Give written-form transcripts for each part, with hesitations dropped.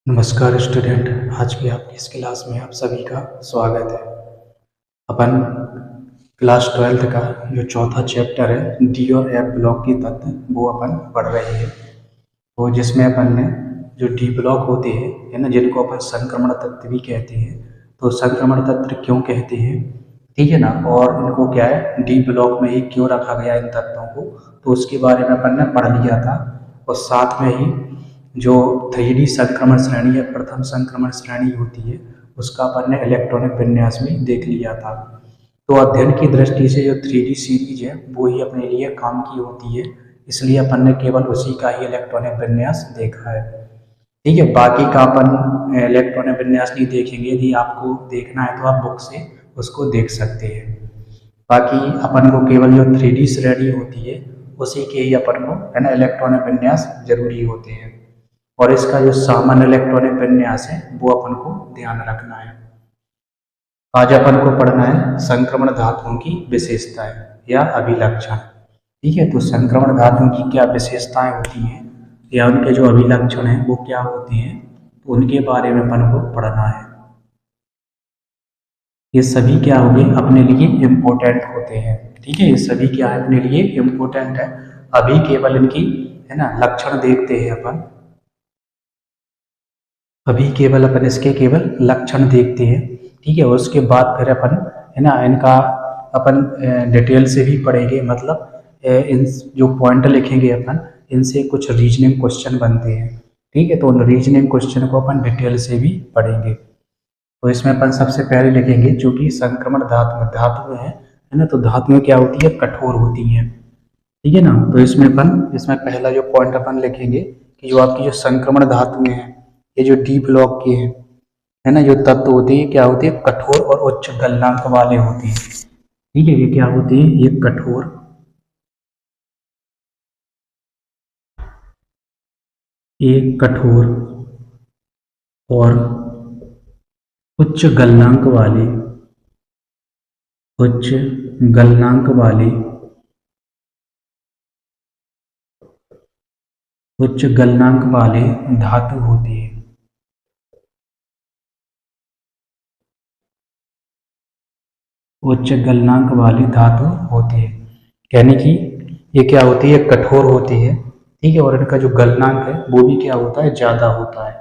नमस्कार स्टूडेंट। आज की आपकी इस क्लास में आप सभी का स्वागत है। अपन क्लास 12th का जो चौथा चैप्टर है डी और एफ ब्लॉक की तत्व वो अपन पढ़ रहे हैं। तो जिसमें अपन ने जो डी ब्लॉक होते हैं है ना, जिनको अपन संक्रमण तत्व भी कहते हैं। तो संक्रमण तत्व क्यों कहते हैं, ठीक है ना, और इनको क्या है डी ब्लॉक में ही क्यों रखा गया इन तत्वों को, तो उसके बारे में अपन ने पढ़ लिया था। और साथ में ही जो 3D संक्रमण श्रेणी या प्रथम संक्रमण श्रेणी होती है उसका अपन ने इलेक्ट्रॉनिक विन्यास में देख लिया था। तो अध्ययन की दृष्टि से जो 3D सीरीज है वो ही अपने लिए काम की होती है, इसलिए अपन ने केवल उसी का ही इलेक्ट्रॉनिक विन्यास देखा है। ठीक है, बाकी का अपन इलेक्ट्रॉनिक विन्यास नहीं देखेंगे। यदि आपको देखना है तो आप बुक से उसको देख सकते हैं। बाकी अपन को केवल जो 3D श्रेणी होती है उसी के ही अपन को है ना इलेक्ट्रॉनिक विन्यास जरूरी होते हैं। और इसका जो सामान्य इलेक्ट्रॉनिक विन्यास है वो अपन को ध्यान रखना है। आज अपन को पढ़ना है संक्रमण धातुओं की विशेषताएं या अभिलक्षण। ठीक है, तो संक्रमण धातुओं की क्या विशेषताएं होती हैं या उनके जो अभिलक्षण हैं वो क्या होते हैं, तो उनके बारे में अपन को पढ़ना है। ये सभी क्या हो गए अपने लिए इम्पोर्टेंट होते हैं। ठीक है, ये सभी क्या है अपने लिए इम्पोर्टेंट है। अभी केवल इनकी है ना लक्षण देखते हैं अपन। अभी केवल अपन इसके केवल लक्षण देखते हैं। ठीक है, उसके बाद फिर अपन है ना इनका अपन डिटेल से भी पढ़ेंगे। मतलब इन जो पॉइंट लिखेंगे अपन इनसे कुछ रीजनिंग क्वेश्चन बनते हैं। ठीक है, तो उन रीजनिंग क्वेश्चन को अपन डिटेल से भी पढ़ेंगे। तो इसमें अपन सबसे पहले लिखेंगे जो कि संक्रमण धातु है ना, तो धातुएं क्या होती है कठोर होती हैं। ठीक है ना, तो इसमें पहला जो पॉइंट अपन लिखेंगे कि जो आपकी जो संक्रमण धातुएं हैं ये जो डी ब्लॉक के हैं है ना, जो तत्व होते हैं क्या होते हैं कठोर और उच्च गलनांक वाले होते हैं। ठीक है, ये क्या होते हैं ये कठोर और उच्च गलनांक वाले उच्च गलनांक वाले उच्च गलनांक वाले धातु होते हैं। उच्च गलनांक वाले धातु होते हैं, यानी कि ये क्या होती है कठोर होती है। ठीक है, और इनका जो गलनांक है वो भी क्या होता है ज़्यादा होता है।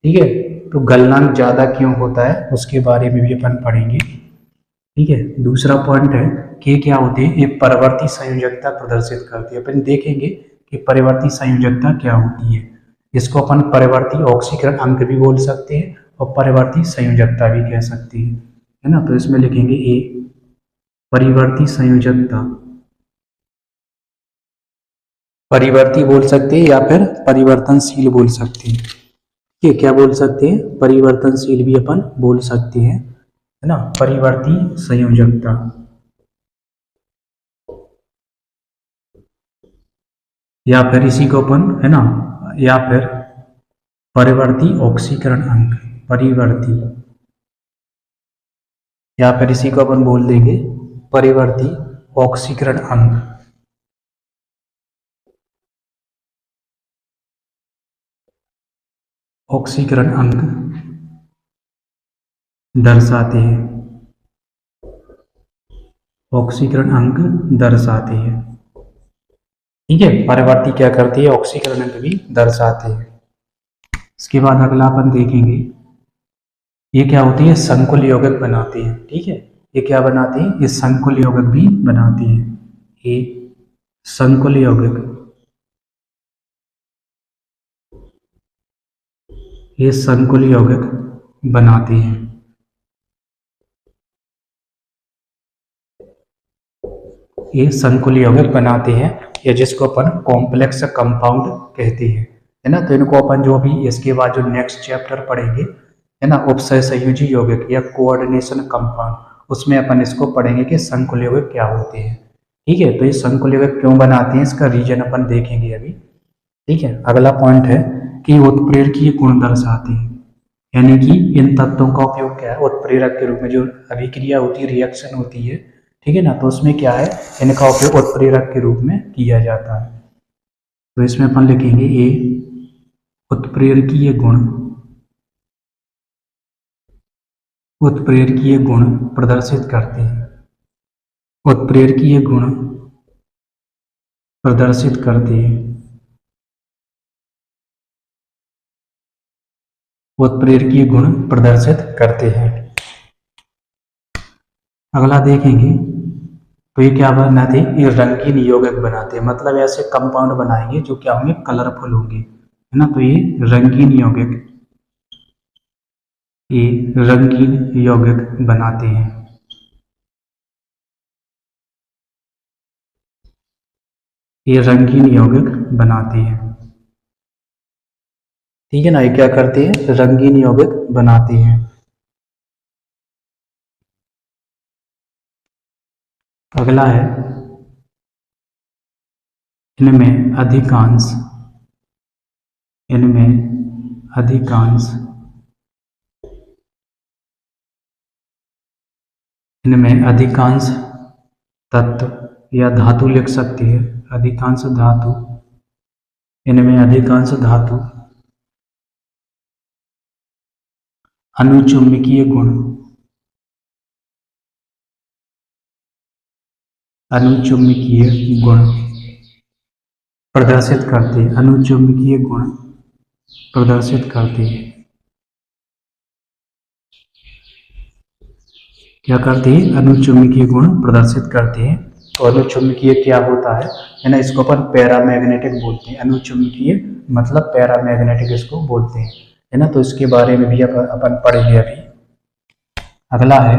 ठीक है, तो गलनांक ज़्यादा क्यों होता है उसके बारे में भी अपन पढ़ेंगे। ठीक है, दूसरा पॉइंट है कि क्या होती है ये परिवर्ती संयोजकता प्रदर्शित करती है। अपन देखेंगे कि परिवर्ती संयोजकता क्या होती है। इसको अपन परिवर्ती ऑक्सीकरण अंक भी बोल सकते हैं और परिवर्ती संयोजकता भी कह सकते हैं, है ना। तो इसमें लिखेंगे ए परिवर्ती संयोजकता, परिवर्ती बोल सकते हैं या फिर परिवर्तनशील बोल सकते हैं। ये क्या बोल सकते हैं परिवर्तनशील भी अपन बोल सकते हैं, है ना। परिवर्ती संयोजकता या फिर इसी को अपन है ना या फिर परिवर्ती ऑक्सीकरण अंक, परिवर्ती या फिर इसी को अपन बोल देंगे परिवर्ती ऑक्सीकरण अंक। ऑक्सीकरण अंक दर्शाते हैं, ऑक्सीकरण अंक दर्शाते हैं। ठीक है, परिवर्ती क्या करती है ऑक्सीकरण अंक भी दर्शाते हैं। इसके बाद अगला अपन देखेंगे ये क्या होती है संकुल यौगिक बनाती है। ठीक है, ये क्या बनाती है ये संकुल यौगिक भी बनाती है। ये संकुल यौगिक, ये संकुल यौगिक बनाती हैं। ये संकुल यौगिक बनाते हैं या जिसको अपन कॉम्प्लेक्स कंपाउंड कहते हैं, है ना। तो इनको अपन जो भी इसके बाद जो नेक्स्ट चैप्टर पढ़ेंगे है ना उपसय संयोजी यौगिक या कोऑर्डिनेशन कंपाउंड, उसमें अपन इसको पढ़ेंगे कि संकुल यौगिक क्या होते हैं। ठीक है, तो ये संकुल यौगिक क्यों बनाते हैं इसका रीजन अपन देखेंगे अभी। ठीक है, अगला पॉइंट है कि उत्प्रेरकीय गुण दर्शाते हैं, यानी कि इन तत्वों का उपयोग क्या है उत्प्रेरक के रूप में, जो अभिक्रिया होती है रिएक्शन होती है। ठीक है ना, तो उसमें क्या है इनका उपयोग उत्प्रेरक के रूप में किया जाता है। तो इसमें अपन लिखेंगे ए उत्प्रेरकीय गुण, उत्प्रेरकीय गुण प्रदर्शित करते हैं। उत्प्रेरकीय गुण प्रदर्शित करते हैं। उत्प्रेरकीय गुण प्रदर्शित करते हैं। अगला देखेंगे तो ये क्या बनाते हैं, ये रंगीन यौगिक बनाते हैं, मतलब ऐसे कंपाउंड बनाएंगे जो क्या होंगे, कलरफुल होंगे, है ना। तो ये रंगीन यौगिक, ये रंगीन यौगिक बनाते हैं। ये रंगीन यौगिक बनाते हैं, ठीक है ना। ये क्या करते हैं, रंगीन यौगिक बनाते हैं। अगला है, इनमें अधिकांश, इनमें अधिकांश, इनमें अधिकांश तत्व या धातु लिख सकते हैं, अधिकांश धातु, इनमें अधिकांश धातु अनुचुंबकीय गुण, अनुचुंबकीय गुण प्रदर्शित करते हैं, अनुचुंबकीय गुण प्रदर्शित करते हैं। क्या करते हैं, अनुचुंबकीय गुण प्रदर्शित करते हैं। तो अनुचुंबकीय क्या होता है ना, इसको अपन पैरामैग्नेटिक बोलते हैं। अनुचुंबकीय मतलब पैरामैग्नेटिक इसको बोलते हैं, है ना। तो इसके बारे में भी अपन पढ़ेंगे अभी। अगला है,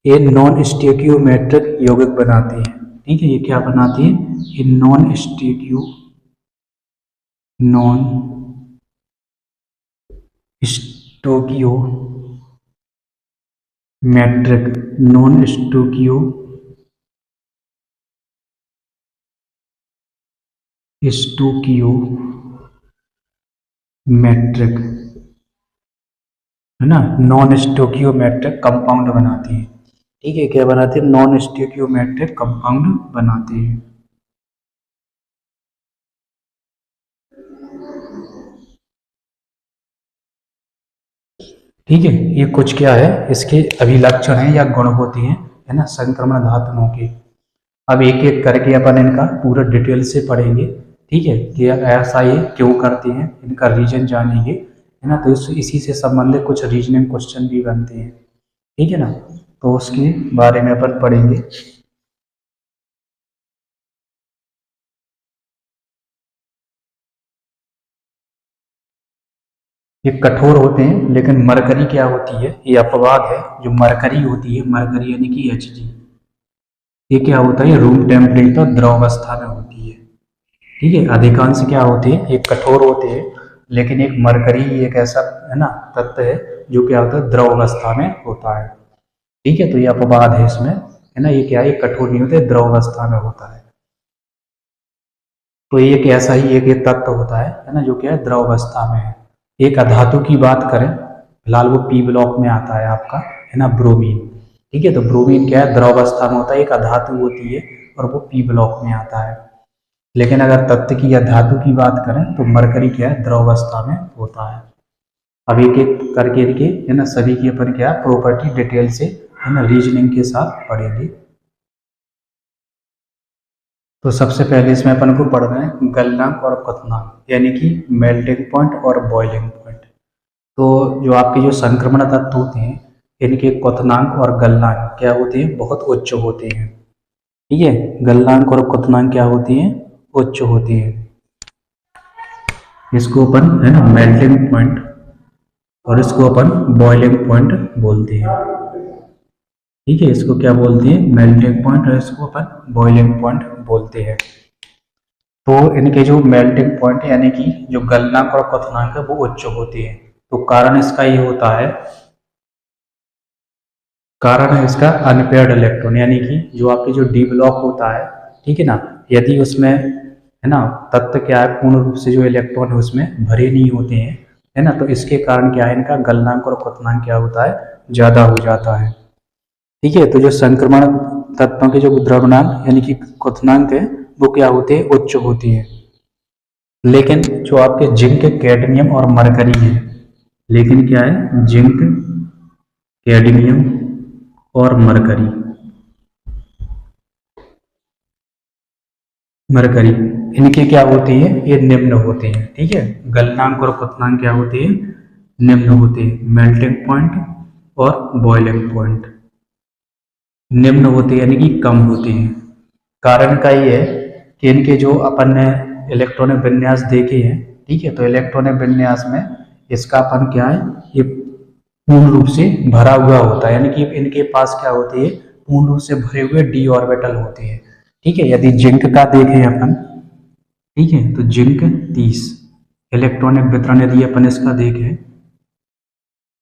ये नॉन स्टेक्योमेट्रिक यौगिक बनाते हैं, ठीक है। ये क्या बनाते हैं, ये नॉन स्टोकियोमेट्रिक, नॉन स्टोकियोमेट्रिक, है ना, नॉन स्टोकियोमेट्रिक कंपाउंड बनाते हैं, ठीक है। क्या बनाते हैं, नॉन स्टोकियोमेट्रिक कंपाउंड बनाते हैं। ठीक है, ये कुछ क्या है, इसके अभिलक्षण है या गुण होते हैं, है ना, संक्रमण धातुओं के। अब एक एक करके अपन इनका पूरा डिटेल से पढ़ेंगे, ठीक है, कि ऐसा ये क्यों करते हैं, इनका रीजन जानेंगे, है ना। तो इसी से संबंधित कुछ रीजनिंग क्वेश्चन भी बनते हैं, ठीक है ना। तो उसके बारे में अपन पढ़ेंगे। ये कठोर होते हैं, लेकिन मरकरी क्या होती है, ये अपवाद है। जो मरकरी होती है, मरकरी यानी कि Hg, ये क्या होता है, रूम टेम्परेचर द्रवावस्था में होती है, ठीक है। अधिकांश क्या होते हैं, ये कठोर होते हैं, लेकिन एक मरकरी एक ऐसा, है ना, तत्व है जो क्या होता है, द्रव अवस्था में होता है, ठीक है। तो ये अपवाद है इसमें, है ना। ये क्या है, कठोर नहीं होते, द्रव अवस्था में होता है। तो एक ऐसा ही एक तत्व होता है ना, जो क्या है, द्रव अवस्था में है। एक अधातु की बात करें, फिलहाल वो पी ब्लॉक में आता है आपका, है ना, ब्रोमीन, ठीक है। तो ब्रोमीन क्या है, द्रव अवस्था में होता है, एक अधातु होती है और वो पी ब्लॉक में आता है। लेकिन अगर तत्व की या धातु की बात करें तो मरकरी क्या है, द्रव अवस्था में होता है। अब एक एक करके इनके, है ना, सभी की अपन क्या प्रॉपर्टी डिटेल से, है ना, रीजनिंग के साथ पढ़ेंगे। तो सबसे पहले इसमें अपन को पढ़ना है गलनांक और क्वथनांक, यानी कि मेल्टिंग पॉइंट और बॉइलिंग पॉइंट। तो जो आपके जो संक्रमण तत्व होते हैं, इनके क्वथनांक और गलनांक क्या होते हैं, बहुत उच्च होते हैं, ठीक है। गलनांक और क्वथनांक क्या होती हैं, उच्च होती है। इसको अपन, है ना, मेल्टिंग पॉइंट और इसको अपन बॉइलिंग पॉइंट बोलते हैं, ठीक है। इसको क्या बोलते हैं, मेल्टिंग पॉइंट, और इसको अपन बॉइलिंग पॉइंट बोलते हैं। तो इनके जो मेल्टिंग पॉइंट यानी कि जो गलनांक और क्वथनांक है वो उच्च होती है। तो कारण इसका ये होता है, कारण है इसका अनपेयर्ड इलेक्ट्रॉन, यानी कि जो आपके जो डी ब्लॉक होता है, ठीक है ना, यदि उसमें, है ना, तत्व क्या है, पूर्ण रूप से जो इलेक्ट्रॉन है उसमें भरे नहीं होते हैं, है ना। तो इसके कारण क्या है, इनका गलनांक और क्वथनांक क्या होता है, ज्यादा हो जाता है, ठीक है। तो जो संक्रमण तत्वों के जो द्रव्यनांक यानी कि क्वथनांक है वो क्या होते हैं, उच्च होती है। लेकिन जो आपके जिंक, कैडमियम और मरकरी है, लेकिन क्या है, जिंक, कैडमियम और मरकरी, मरकरी, इनकी क्या होती है, ये निम्न होते हैं। ठीक है, गलनांक और क्वथनांक क्या होते हैं, निम्न होते हैं। मेल्टिंग पॉइंट और बॉइलिंग पॉइंट निम्न होते हैं, यानी कि कम होते हैं। कारण का ये है कि इनके जो अपन ने इलेक्ट्रॉनिक विन्यास देखे हैं, ठीक है, तो इलेक्ट्रॉनिक विन्यास में इसका अपन क्या है, ये पूर्ण रूप से भरा हुआ होता है, यानी कि इनके पास क्या होती है, पूर्ण रूप से भरे हुए डी ऑर्बिटल होते हैं। ठीक है, यदि जिंक का देखें अपन, ठीक है, तो जिंक 30, इलेक्ट्रॉनिक वितरण यदि अपन इसका देखें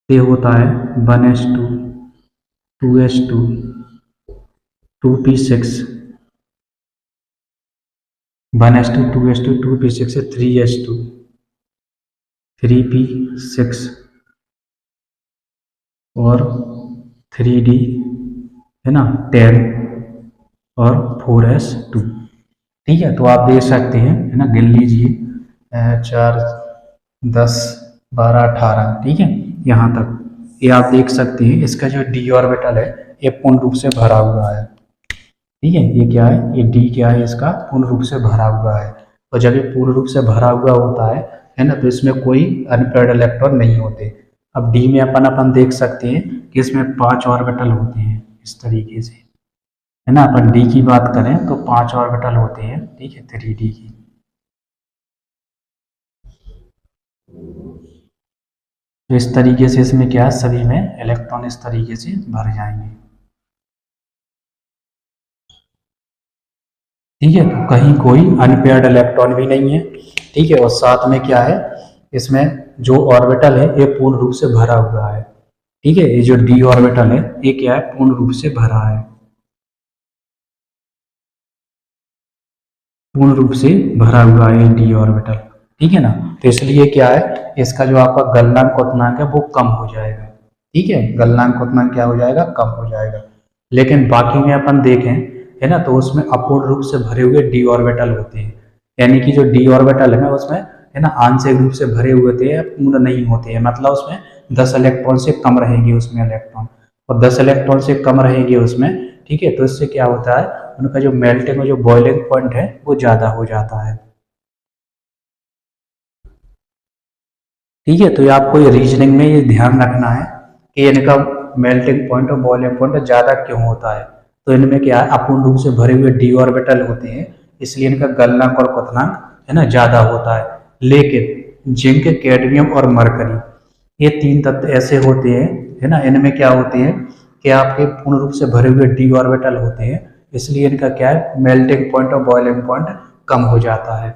तो ये होता है 1s2, 2s2, 2p6, 1s2, 2s2, 2p6, 3s2, 3p6 और 3d, है ना, 10 और 4s2। ठीक है, तो आप देख सकते हैं, है ना, गिन लीजिए, 4, 10, 12, 18, ठीक है, यहाँ तक ये आप देख सकते हैं। इसका जो डी ऑर्बिटल है ये पूर्ण रूप से भरा हुआ है। ठीक है, ये क्या है, ये डी क्या है, इसका पूर्ण रूप से भरा हुआ है। और जब ये पूर्ण रूप से भरा हुआ होता है ना, तो इसमें कोई अनपेयर्ड इलेक्ट्रॉन नहीं होते। अब डी में अपन देख सकते हैं कि इसमें 5 ऑर्बिटल होते हैं इस तरीके से, है ना। अपन डी की बात करें तो 5 ऑर्बिटल होते हैं, ठीक है, 3d की। तो इस तरीके से इसमें क्या है, सभी में इलेक्ट्रॉन इस तरीके से भर जाएंगे। ठीक है, तो कहीं कोई अनपेयर्ड इलेक्ट्रॉन भी नहीं है। ठीक है, और साथ में क्या है, इसमें जो ऑर्बिटल है ये पूर्ण रूप से भरा हुआ है। ठीक है, ये जो डी ऑर्बिटल है ये क्या है, पूर्ण रूप से भरा है, पूर्ण रूप से भरा हुआ है डी ऑर्बिटल। ठीक है ना, तो इसलिए क्या है, इसका जो आपका गलनांक क्वथनांक है वो कम हो जाएगा। ठीक है, गलनांक क्वथनांक क्या हो जाएगा, कम हो जाएगा। लेकिन बाकी में अपन देखें, है ना, तो उसमें अपूर्ण रूप से भरे हुए डी ऑर्बिटल होते हैं। यानी कि जो डी ऑर्बिटल है ना, उसमें, है ना, आंशिक रूप से भरे हुए थे या पूर्ण नहीं होते हैं, मतलब उसमें 10 इलेक्ट्रॉन से कम रहेंगे उसमें इलेक्ट्रॉन, और 10 इलेक्ट्रॉन से कम रहेंगे उसमें। ठीक है, तो इससे क्या होता है, उनका जो मेल्टिंग और जो बॉइलिंग पॉइंट है वो ज़्यादा हो जाता है। ठीक है, तो ये आपको ये रीजनिंग में ये ध्यान रखना है कि इनका मेल्टिंग पॉइंट और बॉइलिंग पॉइंट ज़्यादा क्यों होता है। तो इनमें क्या है, अपूर्ण रूप से भरे हुए डी ऑर्बिटल होते हैं, इसलिए इनका गलनांक और क्वथनांक, है ना, ज़्यादा होता है। लेकिन जिंक, कैडमियम और मरकरी, ये 3 तत्व ऐसे होते हैं, है ना, इनमें क्या होते हैं कि आपके पूर्ण रूप से भरे हुए डी ऑर्बिटल होते हैं, इसलिए इनका क्या है, मेल्टिंग पॉइंट और बॉइलिंग पॉइंट कम हो जाता है।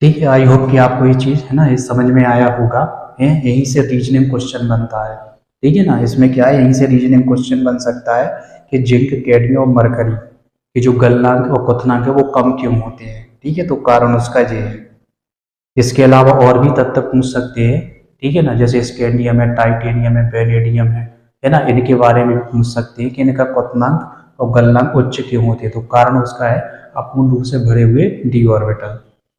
ठीक है, आई होप कि आपको ये चीज़, है ना, ये समझ में आया होगा। है, यहीं से रीजनिंग क्वेश्चन बनता है। ठीक है ना, इसमें क्या है, यहीं से रीजनिंग क्वेश्चन बन सकता है कि जिंक, कैडमियम और मरकरी के जो गलनांक और क्वथनांक है वो कम क्यों होते हैं। ठीक है, तो कारण उसका ये है। इसके अलावा और भी तत्व पूछ सकते हैं, ठीक है ना, जैसे स्कैंडियम है, टाइटेनियम है, वेनेडियम है ना, इनके बारे में भी पूछ सकते हैं कि इनका क्वथनांक और गलनांक उच्च क्यों होते हैं। तो कारण उसका है अपूर्ण रूप से भरे हुए डी ऑर्बिटल।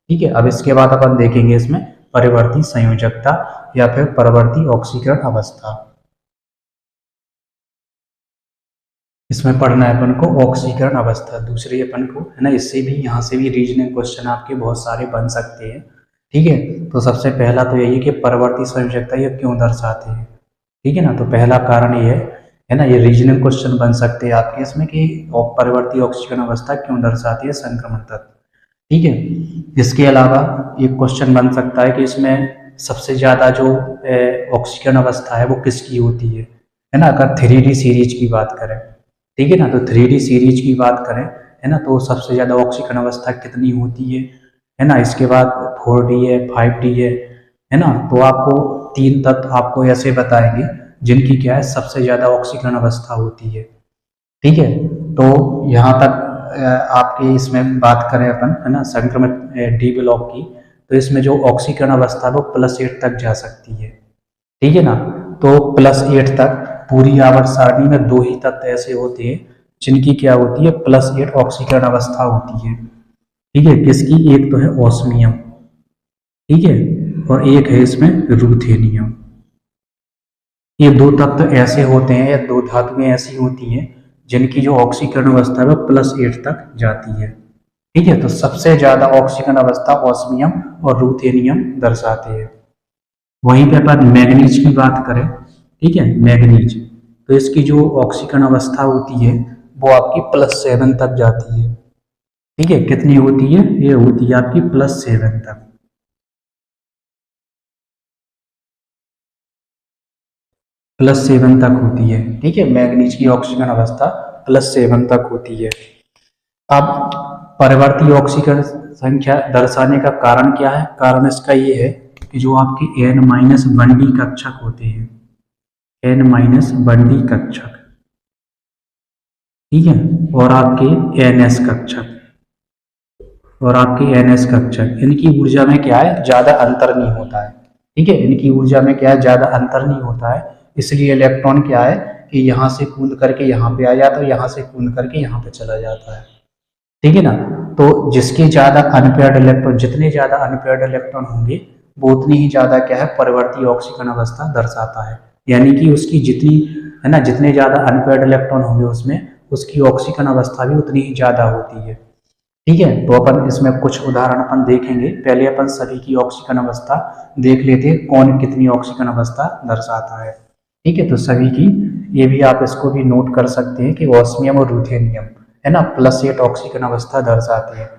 ठीक है, अब इसके बाद अपन देखेंगे इसमें परिवर्ती संयोजकता या फिर परिवर्ती ऑक्सीकरण अवस्था। इसमें पढ़ना है अपन को ऑक्सीकरण अवस्था, दूसरी अपन को, है ना, इससे भी, यहाँ से भी रीजनिंग क्वेश्चन आपके बहुत सारे बन सकते हैं। ठीक है, तो सबसे पहला तो यही है कि परिवर्ती संयोजकता ये क्यों दर्शाते हैं। ठीक है ना, तो पहला कारण ये है ना, ये रीजनिंग क्वेश्चन बन सकते हैं आपके इसमें कि परिवर्ती ऑक्सीकरण अवस्था क्यों दर्शाती है संक्रमण तत्व। ठीक है, इसके अलावा एक क्वेश्चन बन सकता है कि इसमें सबसे ज़्यादा जो ऑक्सीकरण अवस्था है वो किसकी होती है ना, अगर 3D सीरीज की बात करें। ठीक है ना, तो 3D सीरीज की बात करें, है ना, तो सबसे ज़्यादा ऑक्सीकरण अवस्था कितनी होती है ना, इसके बाद 4D है, 5D है ना, तो आपको 3 तत्व आपको ऐसे बताएंगे जिनकी क्या है, सबसे ज़्यादा ऑक्सीकरण अवस्था होती है। ठीक है, तो यहाँ तक आपकी इसमें बात करें अपन, है ना, संक्रमित डी ब्लॉक की, तो इसमें जो ऑक्सीकरण अवस्था है वो +8 तक जा सकती है। ठीक है ना, तो +8 तक पूरी आवर्त सारणी में 2 ही तत्व ऐसे होते हैं जिनकी क्या होती है, +8 ऑक्सीकरण अवस्था होती है। ठीक है, किसकी, एक तो है ऑस्मियम, ठीक है, और एक है इसमें रूथेनियम। ये दो तत्व ऐसे होते हैं या दो धातुएं ऐसी होती हैं जिनकी जो ऑक्सीकरण अवस्था है वो +8 तक जाती है। ठीक है, तो सबसे ज्यादा ऑक्सीकरण अवस्था ऑस्मियम और रूथेनियम दर्शाते हैं। वहीं पे अपन मैग्नीज की बात करें, ठीक है, मैग्नीज, तो इसकी जो ऑक्सीकरण अवस्था होती है वो आपकी +7 तक जाती है। ठीक है, कितनी होती है, ये होती है आपकी +7 तक, +7 तक होती है। ठीक है, मैग्नीज की ऑक्सीकरण अवस्था +7 तक होती है। अब परिवर्ती ऑक्सीकरण संख्या दर्शाने का कारण क्या है, कारण इसका ये है कि जो आपके N-1D कक्षक होते हैं, N-1D कक्षक, ठीक है, और आपके NS कक्षक, और आपके NS कक्षक, इनकी ऊर्जा में क्या है, ज्यादा अंतर नहीं होता है। ठीक है, इनकी ऊर्जा में क्या है, ज्यादा अंतर नहीं होता है, इसलिए इलेक्ट्रॉन क्या है कि यहाँ से कूद करके यहाँ पे आ जाता है, यहाँ से कूद करके यहाँ पे चला जाता है। ठीक है ना, तो जिसके ज्यादा अनपेयर्ड इलेक्ट्रॉन, जितने ज्यादा अनपेयर्ड इलेक्ट्रॉन होंगे वो उतनी ही ज्यादा क्या है, परिवर्ती ऑक्सीकरण अवस्था दर्शाता है। यानी कि उसकी जितनी, है ना, जितने ज्यादा अनपेयर्ड इलेक्ट्रॉन होंगे उसमें उसकी ऑक्सीकरण अवस्था भी उतनी ही ज्यादा होती है। ठीक है, तो अपन इसमें कुछ उदाहरण अपन देखेंगे। पहले अपन सभी की ऑक्सीकरण अवस्था देख लेते हैं, कौन कितनी ऑक्सीकरण अवस्था दर्शाता है। ठीक है, तो सभी की, ये भी आप इसको भी नोट कर सकते हैं कि ऑस्मियम और रूथेनियम, है ना, +8 ऑक्सीकरण अवस्था दर्शाते हैं।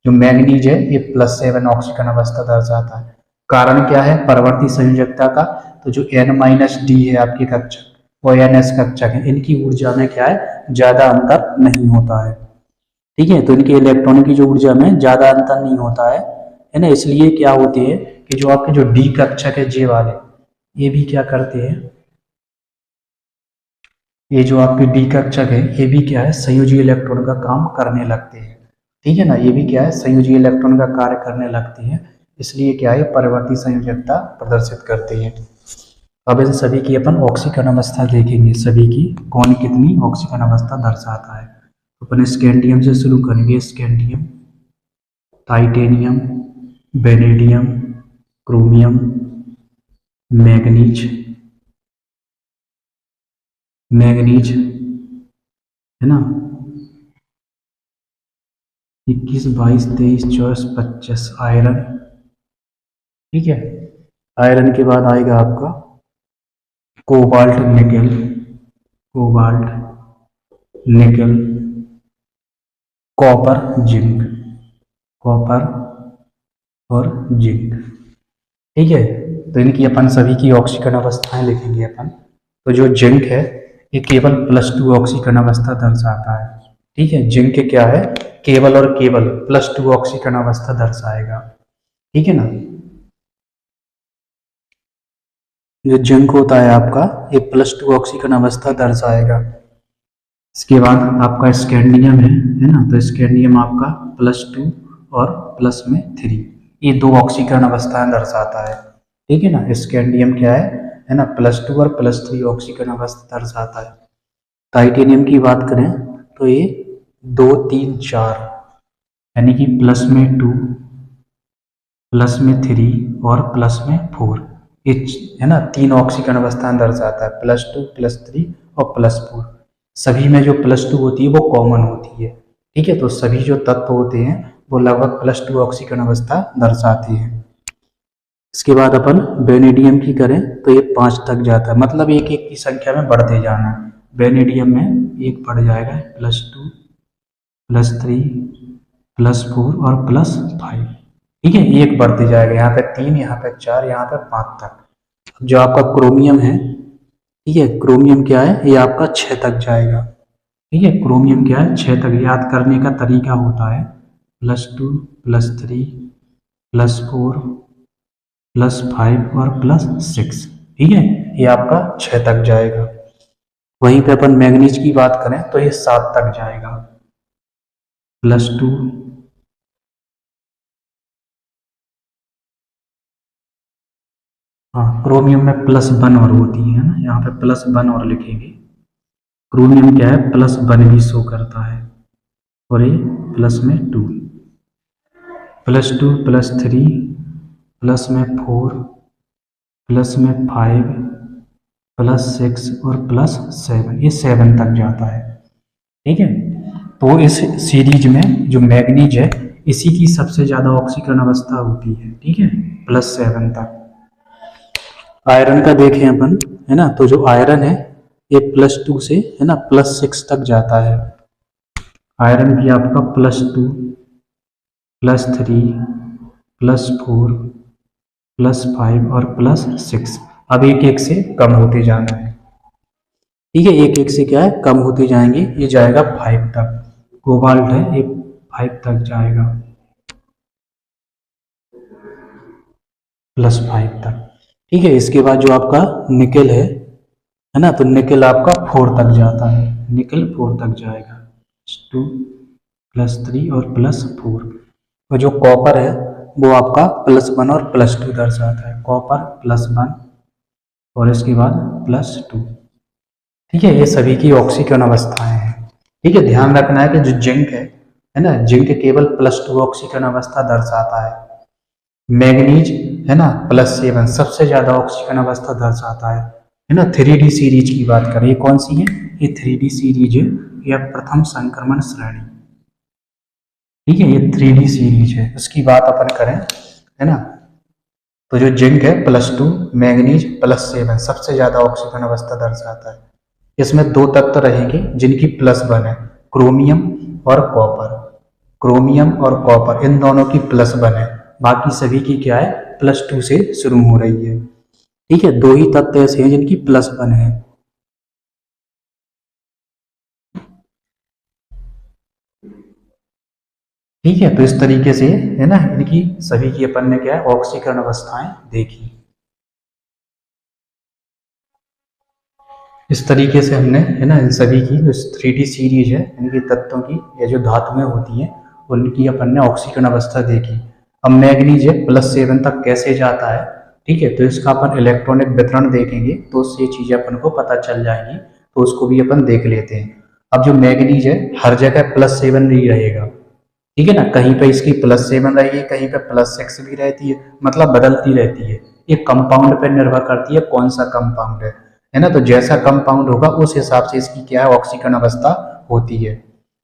जो मैग्नीज है ये +7 ऑक्सीकरण अवस्था दर्शाता है। कारण क्या है, परवर्ती संयोजकता का, तो जो N-D है आपके कक्षक और NS कक्षक है, इनकी ऊर्जा में क्या है, ज्यादा अंतर नहीं होता है। ठीक है, तो इनके इलेक्ट्रॉन की जो ऊर्जा में ज्यादा अंतर नहीं होता है ना, इसलिए क्या होते हैं कि जो आपके जो डी कक्षक है जे वाले, ये भी क्या करते हैं, ये जो आपके डी कक्षक है ये भी क्या है, संयोजी इलेक्ट्रॉन का काम करने लगते हैं। ठीक है ना, ये भी क्या है, संयोजी इलेक्ट्रॉन का कार्य करने लगते हैं, इसलिए क्या है, परिवर्ती संयोजकता प्रदर्शित करते हैं। अब इन सभी की अपन ऑक्सीकरण अवस्था देखेंगे, सभी की कौन कितनी ऑक्सीकरण अवस्था दर्शाता है। तो अपन स्कैंडियम से शुरू करेंगे, scandium, titanium, vanadium, chromium, manganese, manganese, है ना, 21, 22, 23, 24, 25, आयरन। ठीक है, आयरन के बाद आएगा आपका कोबाल्ट, निकल, कोबाल्ट, निकल, कॉपर, जिंक, कॉपर और जिंक। ठीक है, तो इनकी अपन सभी की ऑक्सीकरण अवस्थाएं लिखेंगे अपन। तो जो जिंक है ये केवल +2 ऑक्सीकरण अवस्था दर्शाता है। ठीक है, जिंक क्या है, केवल और केवल +2 ऑक्सीकरण अवस्था दर्शाएगा। ठीक है ना, जो जिंक होता है आपका ये +2 ऑक्सीकरण अवस्था दर्शाएगा। इसके बाद आपका स्कैंडियम है ना, तो स्कैंडियम आपका +2 और +3, ये 2 ऑक्सीकरण अवस्थाएं दर्शाता है। ठीक है ना, स्कैंडियम क्या है ना, +2 और +3 ऑक्सीकरण अवस्था दर्शाता है। टाइटेनियम की बात करें तो ये 2, 3, 4, यानी कि +2, +3 और +4, ये है ना 3 ऑक्सीकरण अवस्थाएं दर्शाता है, +2, +3 और +4। सभी में जो +2 होती है वो कॉमन होती है। ठीक है, तो सभी जो तत्व होते हैं वो लगभग +2 ऑक्सीकरण अवस्था दर्शाते हैं। इसके बाद अपन वेनेडियम की करें तो ये 5 तक जाता है, मतलब एक एक की संख्या में बढ़ते जाना है। वेनेडियम में एक बढ़ जाएगा, +2, +3, +4 और +5। ठीक है, एक बढ़ते जाएगा, यहाँ पे 3, यहाँ पे 4, यहाँ पे 5 तक। जो आपका क्रोमियम है, ठीक है, क्रोमियम क्या है, ये आपका 6 तक जाएगा। ठीक है, क्रोमियम क्या है, 6 तक। याद करने का तरीका होता है +2, +3, +4, +5 और +6। ठीक है, ये आपका 6 तक जाएगा। वहीं पे अपन मैग्नीज की बात करें तो ये 7 तक जाएगा, +2, हाँ, क्रोमियम में +1 और होती है ना, यहाँ पे +1 और लिखेंगे। क्रोमियम क्या है, +1 भी शो करता है, और ये +2। +2 +3 प्लस में 4 प्लस में 5 +6 और +7, ये 7 तक जाता है। ठीक है, तो इस सीरीज में जो मैग्नीज है इसी की सबसे ज़्यादा ऑक्सीकरण अवस्था होती है। ठीक है, +7 तक। आयरन का देखें अपन, है ना, तो जो आयरन है ये +2 से, है ना, +6 तक जाता है। आयरन भी आपका +2 +3 +4 +5 और +6। अब एक एक से कम होते जाना है। ठीक है, एक एक से क्या है, कम होते जाएंगे। ये जाएगा 5 तक। कोबाल्ट है, ये 5 तक जाएगा, +5 तक। ठीक है, इसके बाद जो आपका निकेल है ना, तो निकेल आपका 4 तक जाता है। निकेल 4 तक जाएगा, 2 +3 और +4। और जो कॉपर है वो आपका +1 और +2 दर्शाता है। कॉपर +1 और इसके बाद +2। ठीक है, ये सभी की ऑक्सीकरण अवस्थाएं हैं। ठीक है, ध्यान रखना है कि जो जिंक है ना, जिंक केवल +2 ऑक्सीकरण अवस्था दर्शाता है। मैग्नीज है ना +7 सबसे ज्यादा ऑक्सीकरण अवस्था दर्शाता है ना। 3D सीरीज की बात करें, ये कौन सी है, ये 3D सीरीज है, यह प्रथम संक्रमण श्रेणी। ठीक है, ये 3D सीरीज है, उसकी बात अपन करें, है ना, तो जो जिंक है +2, मैग्नीज +7 सबसे ज्यादा ऑक्सीकरण अवस्था दर्शाता है। इसमें दो तत्व रहेंगे जिनकी +1 है, क्रोमियम और कॉपर। क्रोमियम और कॉपर इन दोनों की +1 है, बाकी सभी की क्या है, +2 से शुरू हो रही है। ठीक है, दो ही तत्व ऐसे हैं जिनकी +1 है। ठीक है, तो इस तरीके से, है ना, इनकी सभी की अपन ने क्या है, ऑक्सीकरण अवस्थाएं देखी। इस तरीके से हमने, है ना, इन सभी की जो 3D सीरीज है, इनकी तत्वों की या जो धातुएं होती हैं उनकी अपन ने ऑक्सीकरण अवस्था देखी। अब मैग्नीज है +7 तक कैसे जाता है। ठीक है, तो इसका अपन इलेक्ट्रॉनिक वितरण देखेंगे तो उससे चीजें अपन को पता चल जाएंगी, तो उसको भी अपन देख लेते हैं। अब जो मैग्नीज है हर जगह +7 नहीं रहेगा। ठीक है ना, कहीं पे इसकी +7 रहेगी, कहीं पे +6 भी रहती है, मतलब बदलती रहती है। ये कंपाउंड पे निर्भर करती है कौन सा कंपाउंड है ना, तो जैसा कंपाउंड होगा उस हिसाब से इसकी क्या है, ऑक्सीकरण अवस्था होती है।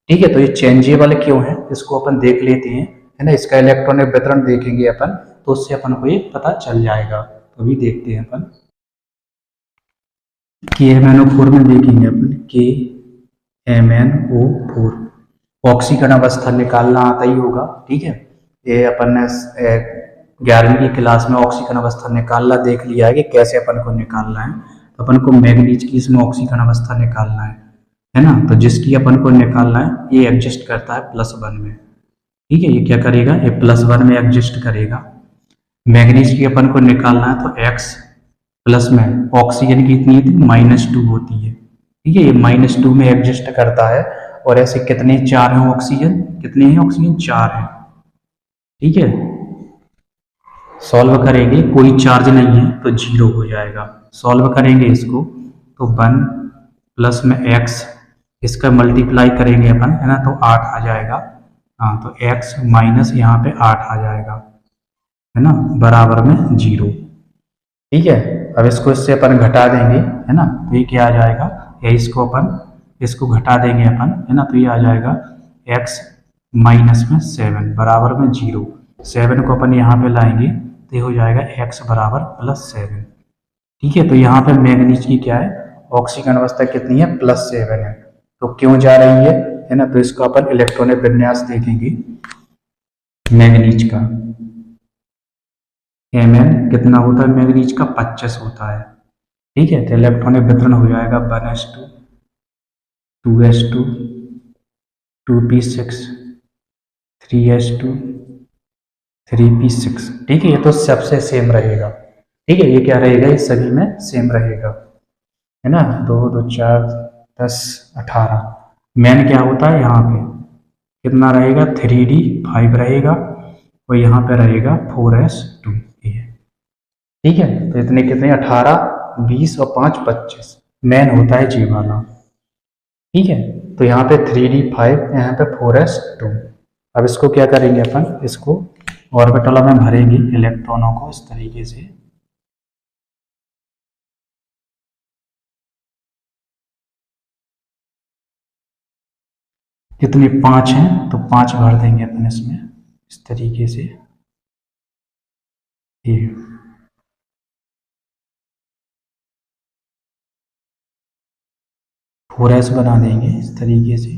ठीक है, तो ये चेंजेबल क्यों है इसको अपन देख लेते हैं, है ना, इसका इलेक्ट्रॉनिक वितरण देखेंगे अपन, तो उससे अपन को ये पता चल जाएगा। तो भी देखते हैं अपन, KMnO4 में देखेंगे अपन, KMnO4 ऑक्सीकरण अवस्था निकालना आता ही होगा। ठीक है, ये अपन ने 11वीं की क्लास में ऑक्सीकरण अवस्था निकालना देख लिया है कि कैसे अपन को निकालना है। तो अपन को मैग्नीज की इसमें ऑक्सीकरण अवस्था निकालना है ना, तो जिसकी अपन को निकालना है ये एडजस्ट करता है +1 में। ठीक है, ये क्या करेगा, ये +1 में एडजस्ट करेगा। मैग्नीज की अपन को निकालना है तो x प्लस में ऑक्सीजन की कितनी थी, -2 होती है। ठीक है, ये -2 में एडजस्ट करता है। और ऐसे कितने 4 हैं ऑक्सीजन, कितने हैं ऑक्सीजन, 4 हैं। ठीक है, सॉल्व करेंगे, कोई चार्ज नहीं है तो 0 हो जाएगा। सॉल्व करेंगे इसको तो 1 प्लस में x, इसका मल्टीप्लाई करेंगे अपन, है ना, तो 8 आ जाएगा। हाँ, तो x माइनस यहाँ पे 8 आ जाएगा, है ना, बराबर में 0। ठीक है, अब इसको इससे अपन घटा देंगे, है ना, तो ये क्या आ जाएगा, या इसको अपन इसको घटा देंगे अपन, है ना, तो ये आ जाएगा x माइनस में 7 बराबर में 0। 7 को अपन यहाँ पे लाएंगे तो ये हो जाएगा x बराबर +7। ठीक है, तो यहाँ पे मैग्नीज की क्या है, ऑक्सीकरण अवस्था कितनी है, +7 है। तो क्यों जा रही है ना, तो इसको अपन इलेक्ट्रॉनिक विन्यास देखेंगे मैग्नीज का। Mn कितना होता है मैग्नीज का, 25 होता है। ठीक है, तो इलेक्ट्रॉनिक वितरण हो जाएगा 1s2 2s2 2p6 3s2 3p6। ठीक है, ये तो सबसे सेम रहेगा। ठीक है, ये क्या रहेगा, ये सभी में सेम रहेगा, है ना। 2 2 4 10 18। मेन क्या होता है यहाँ पे, कितना रहेगा, 3d5 रहेगा, और यहाँ पे रहेगा 4s2। ठीक है, तो इतने कितने, 18 20 और 5 25। मेन होता है जी वाला। ठीक है, तो यहाँ पे 3d5, यहाँ पे 4s2। अब इसको क्या करेंगे अपन, इसको ऑर्बिटलों में भरेंगे इलेक्ट्रॉनों को इस तरीके से। कितनी 5 हैं तो 5 भर देंगे अपन इसमें इस तरीके से। ये 4s बना देंगे इस तरीके से,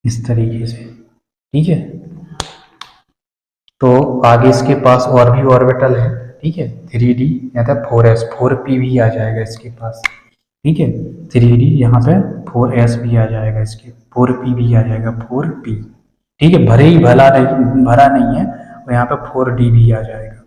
इस तरीके से। ठीक है, तो आगे इसके पास और भी ऑर्बिटल है। ठीक है, 3d या तो 4s 4p भी आ जाएगा इसके पास। ठीक है, 3d यहाँ पे 4s भी आ जाएगा, इसके 4p भी आ जाएगा, 4p। ठीक है, भरे ही भरा नहीं है, और यहाँ पे 4d भी आ जाएगा।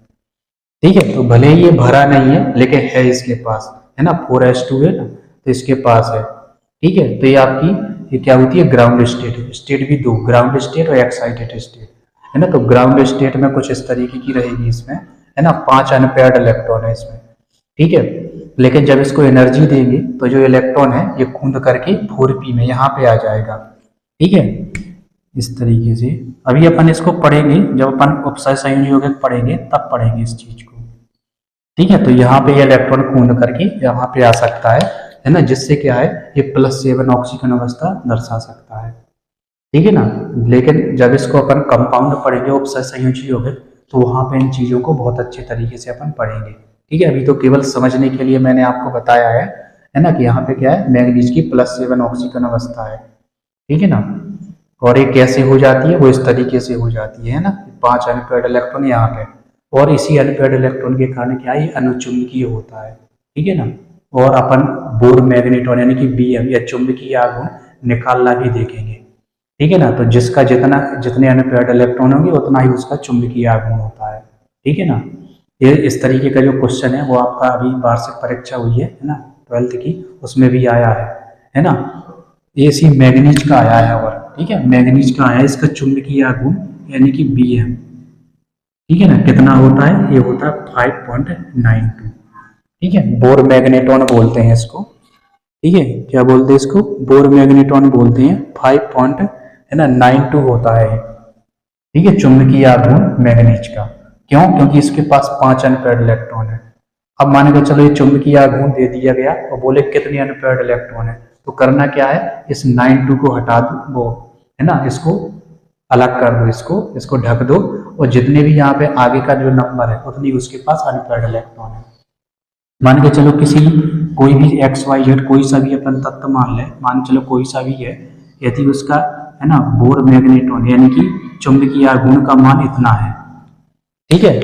ठीक है, तो भले ही ये भरा नहीं है लेकिन है इसके पास, है ना, 4s2 है ना, तो इसके पास है। ठीक है, तो ये आपकी ये क्या होती है, ग्राउंड स्टेट। स्टेट भी दो, ग्राउंड स्टेट और एक्साइटेड स्टेट, है ना। तो ग्राउंड स्टेट में कुछ इस तरीके की रहेगी इसमें, है ना, 5 अनपेयर्ड इलेक्ट्रॉन है इसमें। ठीक है, लेकिन जब इसको एनर्जी देंगे तो जो इलेक्ट्रॉन है ये कूद करके 4p में यहाँ पे आ जाएगा। ठीक है, इस तरीके से। अभी अपन इसको पढ़ेंगे, जब अपन उपसय संयोजी यौगिक पढ़ेंगे तब पढ़ेंगे इस चीज को। ठीक है, तो यहाँ पे ये इलेक्ट्रॉन कूद करके यहाँ पे आ सकता है ना, जिससे क्या है, ये +7 ऑक्सीजन अवस्था दर्शा सकता है। ठीक है ना, लेकिन जब इसको अपन कंपाउंड पढ़ेंगे उपसय संयोजी यौगिक, तो वहां पे इन चीजों को बहुत अच्छे तरीके से अपन पढ़ेंगे। ठीक है, अभी तो केवल समझने के लिए मैंने आपको बताया है ना, कि यहाँ पे क्या है, मैंगनीज की +7 ऑक्सीजन अवस्था है। ठीक है ना, और ये कैसे हो जाती है, वो इस तरीके से हो जाती है ना, 5 अनपेयर्ड इलेक्ट्रॉन यहाँ पे, और इसी अनपेयर्ड इलेक्ट्रॉन के कारण क्या है, अनुचुंबकीय होता है। ठीक है ना, और अपन बोर मैग्नेटॉन यानी कि Bm या चुंबकीय आघूर्ण निकालना भी देखेंगे। ठीक है ना, तो जिसका जितने अनपेयर्ड इलेक्ट्रॉन होंगे उतना ही उसका चुंबकीय आघूर्ण होता है। ठीक है ना, ये इस तरीके का जो क्वेश्चन है वो आपका अभी वार्षिक परीक्षा हुई है ना, 12th की, उसमें भी आया है ना। ये इसी मैग्नीज का आया है, और ठीक है, मैग्नीज का आया है, इसका चुंबकीय आघूर्ण यानी कि Bm। ठीक है ना, कितना होता है, ये होता है 5.92। ठीक है, बोर मैग्नेटॉन बोलते हैं इसको। ठीक है, क्या बोलते हैं इसको, बोर मैग्नेटॉन बोलते हैं। 5.92 होता है। ठीक है, चुंबकीय आघूर्ण मैग्नीज का। क्यों, क्योंकि इसके पास 5 अनपेयर्ड इलेक्ट्रॉन है। अब मान के चलो ये चुंबकीय आघूर्ण दे दिया गया और बोले कितने अनपेयर्ड इलेक्ट्रॉन है, तो करना क्या है, इस 92 को हटा दो, वो है ना, इसको अलग कर दो, इसको ढक दो, और जितने भी यहाँ पे आगे का जो नंबर है उतनी उसके पास अनपेयर्ड इलेक्ट्रॉन है। मान के चलो किसी कोई भी XYZ कोई सा भी अपन तत्व मान ले, मान चलो कोई सा भी है, यदि उसका, है ना, बोर मैग्नेटॉन यानी कि चुंबकीय आघूर्ण का मान इतना है। ठीक है,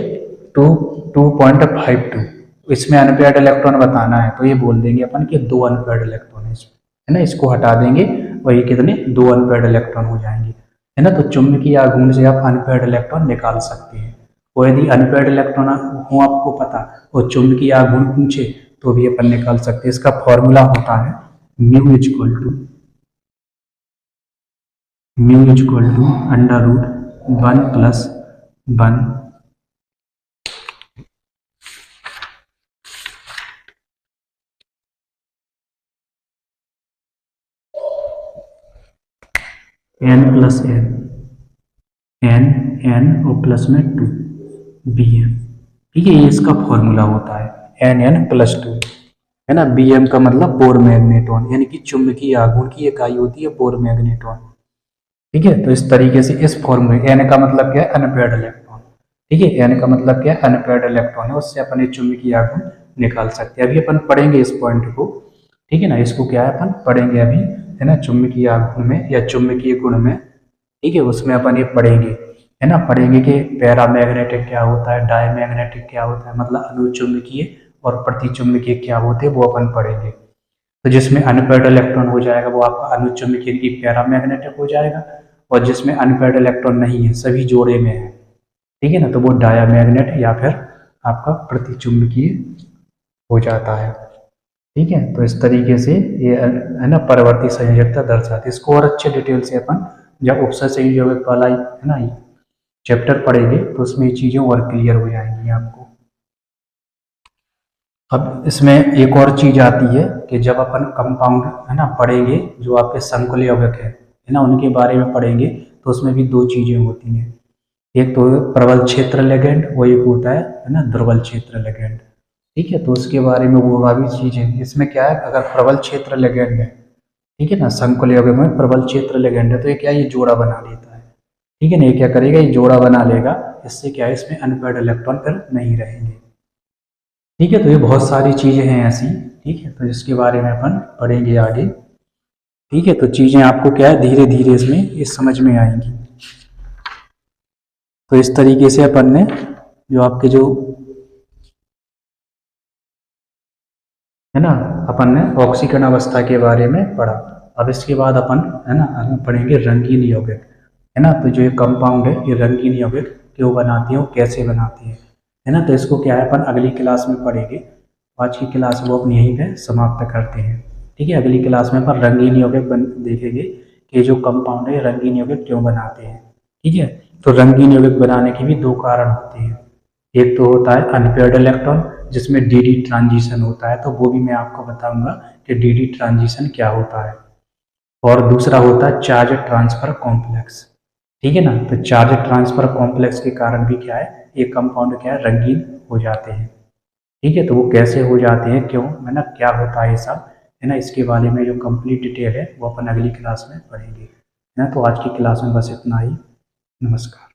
2.52, इसमें अनपेयर्ड इलेक्ट्रॉन बताना है, तो ये बोल देंगे अपन कि 2 अनपेयर्ड इलेक्ट्रॉन है इसमें, है ना, इसको हटा देंगे और ये कितने, 2 अनपेयर्ड इलेक्ट्रॉन हो जाएंगे, है ना। तो चुंबकीय आघूर्ण से आप अनपेयर्ड इलेक्ट्रॉन निकाल सकते हैं, और यदि अनपेयर्ड इलेक्ट्रॉन हो आपको पता और चुंबकीय आघूर्ण पूछे तो भी अपन निकाल सकते हैं। इसका फॉर्मूला होता है mu equal to √1 + 1 n + n और प्लस में 2 Bm। ठीक है, ये इसका फॉर्मूला होता है n + 2, है ना। Bm का मतलब बोर मैग्नेटॉन यानी कि चुंबकीय आघूर्ण की इकाई होती है बोर मैग्नेटॉन। ठीक है, तो इस तरीके से इस फॉर्मूले, n का मतलब क्या है, अनपेयर्ड इलेक्ट्रॉन। ठीक है, n का मतलब क्या है, अनपेयर्ड इलेक्ट्रॉन है, उससे अपन ये चुंबकीय आघूर्ण निकाल सकते हैं। अभी अपन पढ़ेंगे इस पॉइंट को। ठीक है ना, इसको क्या है अपन पढ़ेंगे अभी, है ना, चुंबकीय आघूर्ण में या चुंबकीय गुण में। ठीक है, उसमें अपन ये पढ़ेंगे, है ना, पढ़ेंगे कि पैरामैग्नेटिक क्या होता है, डायमैग्नेटिक क्या होता है, मतलब अनुचुंबकीय और प्रतिचुंबकीय क्या होते हैं वो अपन पढ़ेंगे। तो जिसमें अनपेयर्ड इलेक्ट्रॉन हो जाएगा वो आपका अनुचुंबकीय की पैरामैग्नेटिक हो जाएगा, और जिसमें अनपेयर्ड इलेक्ट्रॉन नहीं है, सभी जोड़े में है, ठीक है ना, तो वो डायमैग्नेट या फिर आपका प्रतिचुंबकीय हो जाता है। ठीक है, तो इस तरीके से ये, है ना, परवर्ती संयोजकता दर्शाती है। इसको और अच्छे डिटेल से अपन जब उपसय संयोजक वाला, है ना, चैप्टर पढ़ेंगे तो उसमें ये चीजें और क्लियर हो जाएंगी आपको। अब इसमें एक और चीज आती है कि जब अपन कंपाउंड, है ना, पढ़ेंगे जो आपके संकुल यौगिक है, है ना, उनके बारे में पढ़ेंगे तो उसमें भी दो चीज़ें होती हैं, एक तो प्रबल क्षेत्र लिगेंड, वो एक होता है ना दुर्बल क्षेत्र लिगेंड। ठीक है, तो उसके बारे में वो वाली चीज़ें, इसमें क्या है, अगर प्रबल क्षेत्र लिगेंड है, ठीक है ना, संकुल यौगिक में प्रबल क्षेत्र लिगेंड है, तो ये क्या, ये जोड़ा बना लेता है। ठीक है ना, ये क्या करेगा, ये जोड़ा बना लेगा, इससे क्या है, इसमें अनपेयर्ड इलेक्ट्रॉन फिर नहीं रहेंगे। ठीक है, तो ये बहुत सारी चीज़ें हैं ऐसी। ठीक है, तो जिसके बारे में अपन पढ़ेंगे आगे। ठीक है, तो चीज़ें आपको क्या है, धीरे धीरे इसमें ये समझ में आएंगी। तो इस तरीके से अपन ने जो आपके जो है ना, अपन ने ऑक्सीकरण अवस्था के बारे में पढ़ा। अब इसके बाद अपन है ना पढ़ेंगे रंगीन यौगिक। है ना, तो जो ये कंपाउंड है, ये रंगीन यौगिक क्यों बनाती है और कैसे बनाती है ना, तो इसको क्या है, अपन अगली क्लास में पढ़ेंगे। आज की क्लास वो अपन यहीं पे समाप्त करते हैं। ठीक है, अगली क्लास में अपन रंगीन यौगिक देखेंगे कि जो कंपाउंड है रंगीन यौगिक क्यों बनाते हैं। ठीक है, तो रंगीन यौगिक बनाने के भी दो कारण होते हैं। एक तो होता है अनपेयर्ड इलेक्ट्रॉन, जिसमें डी ट्रांजिशन होता है, तो वो भी मैं आपको बताऊंगा कि डी ट्रांजिशन क्या होता है। और दूसरा होता है चार्ज ट्रांसफर कॉम्प्लेक्स। ठीक है ना, तो चार्ज ट्रांसफर कॉम्प्लेक्स के कारण भी क्या है, ये कंपाउंड क्या है, रंगीन हो जाते हैं। ठीक है, तो वो कैसे हो जाते हैं, क्यों, है ना, क्या होता है ये सब, है ना, इसके बारे में जो कंप्लीट डिटेल है वो अपन अगली क्लास में पढ़ेंगे। है ना, तो आज की क्लास में बस इतना ही। नमस्कार।